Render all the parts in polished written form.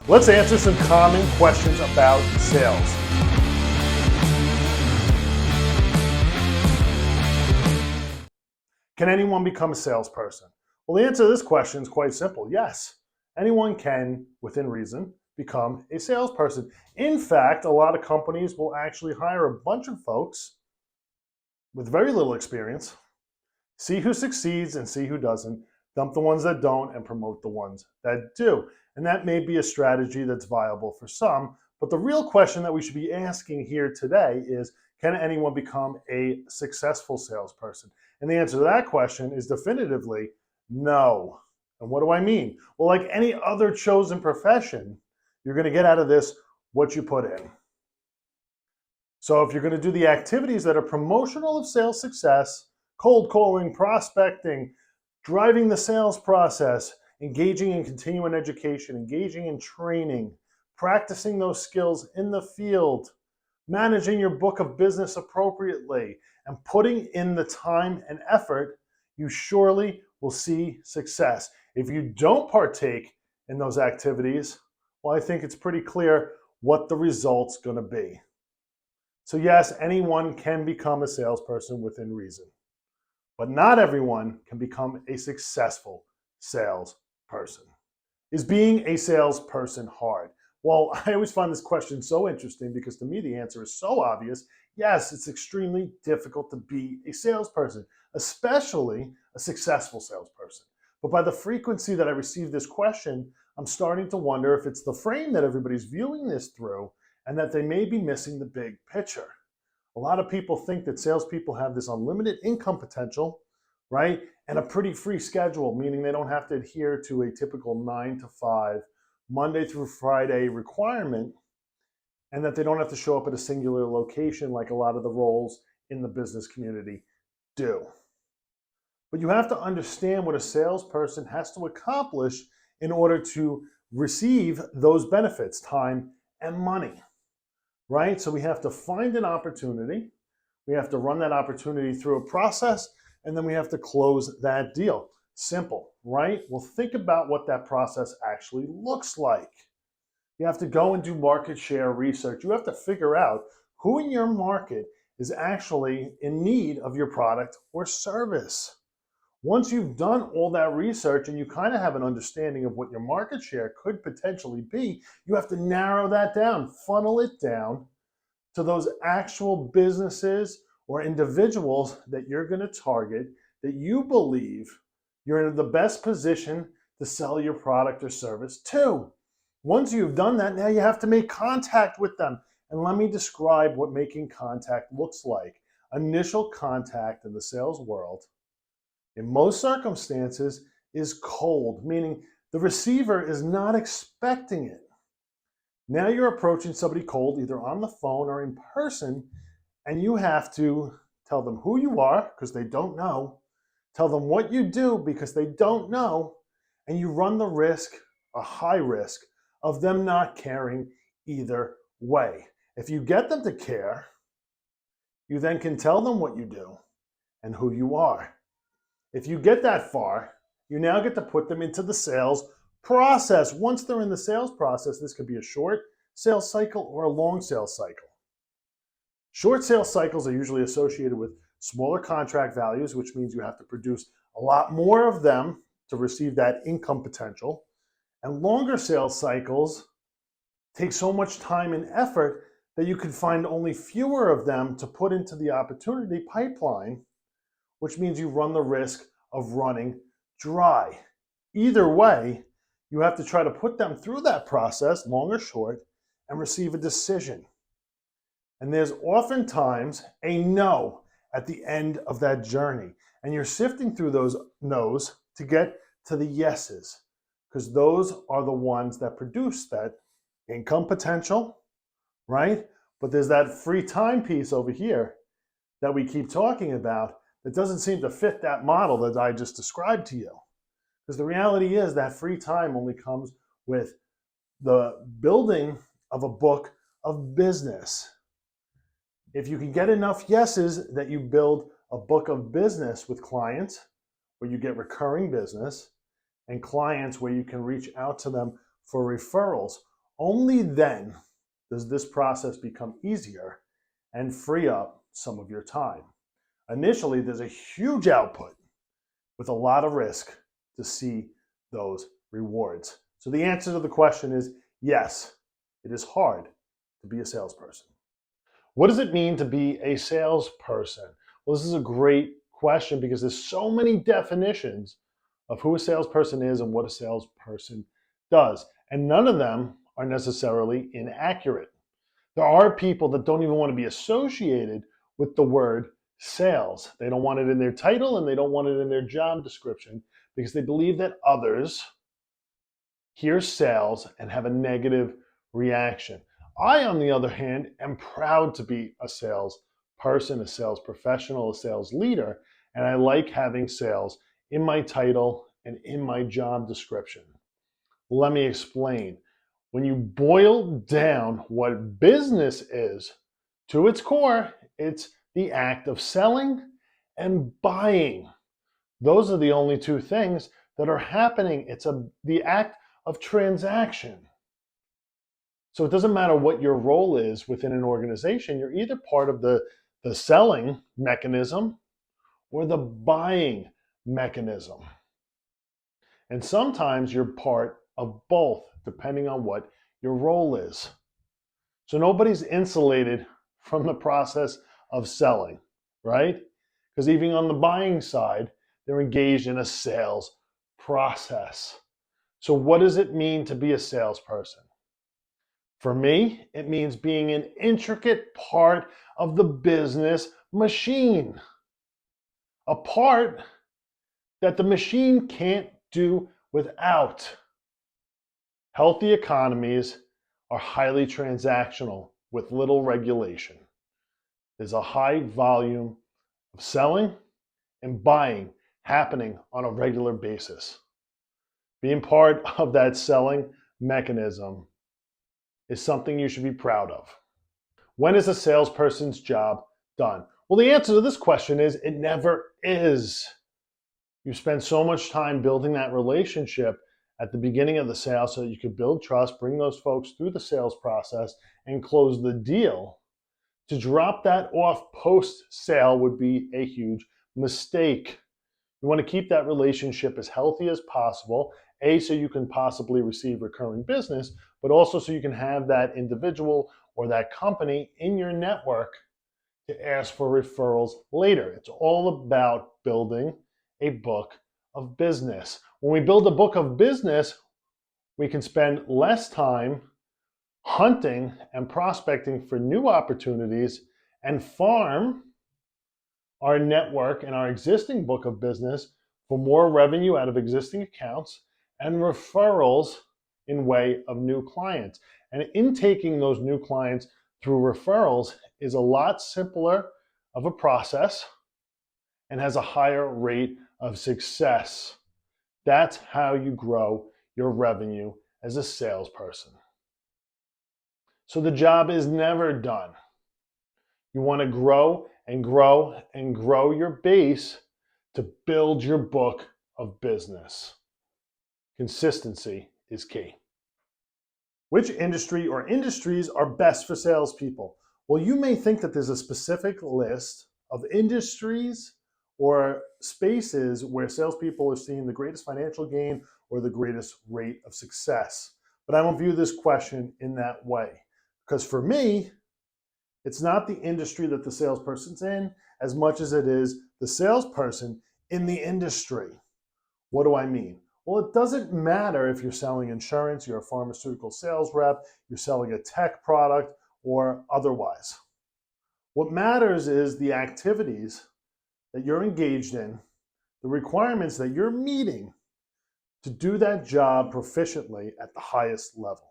Let's answer some common questions about sales. Can anyone become a salesperson? Well, the answer to this question is quite simple. Yes, anyone can, within reason, become a salesperson. In fact, a lot of companies will actually hire a bunch of folks with very little experience, see who succeeds and see who doesn't, dump the ones that don't and promote the ones that do. And that may be a strategy that's viable for some, but the real question that we should be asking here today is, can anyone become a successful salesperson? And the answer to that question is definitively no. And what do I mean? Well, like any other chosen profession, you're going to get out of this what you put in. So if you're going to do the activities that are promotional of sales success, cold calling, prospecting, driving the sales process, engaging in continuing education, engaging in training, practicing those skills in the field, managing your book of business appropriately, and putting in the time and effort, you surely will see success. If you don't partake in those activities, well, I think it's pretty clear what the result's going to be. So yes, anyone can become a salesperson within reason, but not everyone can become a successful salesperson. Is being a salesperson hard? Well, I always find this question so interesting because to me the answer is so obvious. Yes, it's extremely difficult to be a salesperson, especially a successful salesperson. But by the frequency that I receive this question, I'm starting to wonder if it's the frame that everybody's viewing this through and that they may be missing the big picture. A lot of people think that salespeople have this unlimited income potential, right? And a pretty free schedule, meaning they don't have to adhere to a typical 9 to 5, Monday through Friday requirement, and that they don't have to show up at a singular location like a lot of the roles in the business community do. But you have to understand what a salesperson has to accomplish in order to receive those benefits, time and money, right? So we have to find an opportunity, we have to run that opportunity through a process, and then we have to close that deal. Simple, right? Well, think about what that process actually looks like. You have to go and do market share research. You have to figure out who in your market is actually in need of your product or service. Once you've done all that research and you kind of have an understanding of what your market share could potentially be, you have to narrow that down, funnel it down to those actual businesses or individuals that you're going to target that you believe you're in the best position to sell your product or service to. Once you've done that, now you have to make contact with them. And let me describe what making contact looks like. Initial contact in the sales world, in most circumstances, is cold, meaning the receiver is not expecting it. Now you're approaching somebody cold, either on the phone or in person, and you have to tell them who you are, because they don't know, tell them what you do, because they don't know, and you run the risk, a high risk, of them not caring either way. If you get them to care, you then can tell them what you do and who you are. If you get that far, you now get to put them into the sales process. Once they're in the sales process, this could be a short sales cycle or a long sales cycle. Short sales cycles are usually associated with smaller contract values, which means you have to produce a lot more of them to receive that income potential. And longer sales cycles take so much time and effort that you can find only fewer of them to put into the opportunity pipeline, which means you run the risk of running dry. Either way, you have to try to put them through that process, long or short, and receive a decision. And there's oftentimes a no at the end of that journey. And you're sifting through those no's to get to the yeses, because those are the ones that produce that income potential, right? But there's that free time piece over here that we keep talking about that doesn't seem to fit that model that I just described to you. Because the reality is that free time only comes with the building of a book of business. If you can get enough yeses that you build a book of business with clients where you get recurring business and clients where you can reach out to them for referrals, Only then does this process become easier and free up some of your time. Initially, there's a huge output with a lot of risk to see those rewards. So the answer to the question is yes, it is hard to be a salesperson. What does it mean to be a salesperson? Well, this is a great question because there's so many definitions of who a salesperson is and what a salesperson does. And none of them are necessarily inaccurate. There are people that don't even want to be associated with the word sales. They don't want it in their title and they don't want it in their job description because they believe that others hear sales and have a negative reaction. I, on the other hand, am proud to be a sales person, a sales professional, a sales leader, and I like having sales in my title and in my job description. Let me explain. When you boil down what business is to its core, it's the act of selling and buying. Those are the only two things that are happening. It's the act of transaction. So it doesn't matter what your role is within an organization. You're either part of the selling mechanism or the buying mechanism. And sometimes you're part of both, depending on what your role is. So nobody's insulated from the process of selling, right? Because even on the buying side, they're engaged in a sales process. So what does it mean to be a salesperson? For me, it means being an intricate part of the business machine, a part that the machine can't do without. Healthy economies are highly transactional with little regulation. There's a high volume of selling and buying happening on a regular basis. Being part of that selling mechanism is something you should be proud of. When is a salesperson's job done? Well, the answer to this question is it never is. You spend so much time building that relationship at the beginning of the sale so that you could build trust, bring those folks through the sales process, and close the deal. To drop that off post-sale would be a huge mistake. You want to keep that relationship as healthy as possible, A, so you can possibly receive recurring business, but also so you can have that individual or that company in your network to ask for referrals later. It's all about building a book of business. When we build a book of business, we can spend less time hunting and prospecting for new opportunities and farm our network and our existing book of business for more revenue out of existing accounts and referrals in way of new clients. And intaking those new clients through referrals is a lot simpler of a process and has a higher rate of success. That's how you grow your revenue as a salesperson. So the job is never done. You want to grow and grow and grow your base to build your book of business. Consistency is key. Which industry or industries are best for salespeople? Well, you may think that there's a specific list of industries or spaces where salespeople are seeing the greatest financial gain or the greatest rate of success. But I don't view this question in that way. Because for me, it's not the industry that the salesperson's in as much as it is the salesperson in the industry. What do I mean? Well, it doesn't matter if you're selling insurance, you're a pharmaceutical sales rep, you're selling a tech product, or otherwise. What matters is the activities that you're engaged in, the requirements that you're meeting to do that job proficiently at the highest level.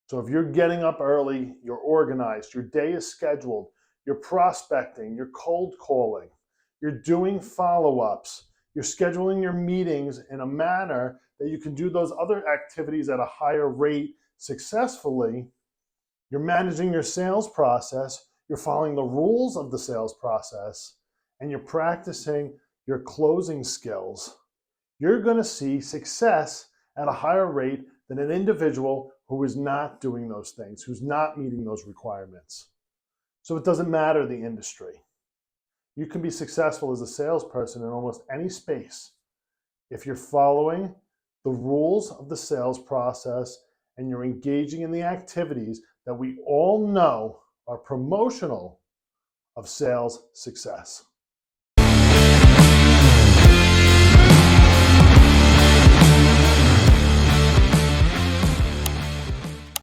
So if you're getting up early, you're organized, your day is scheduled, you're prospecting, you're cold calling, you're doing follow-ups, you're scheduling your meetings in a manner that you can do those other activities at a higher rate successfully, you're managing your sales process, you're following the rules of the sales process, and you're practicing your closing skills, you're going to see success at a higher rate than an individual who is not doing those things, who's not meeting those requirements. So it doesn't matter the industry. You can be successful as a salesperson in almost any space if you're following the rules of the sales process and you're engaging in the activities that we all know are promotional of sales success.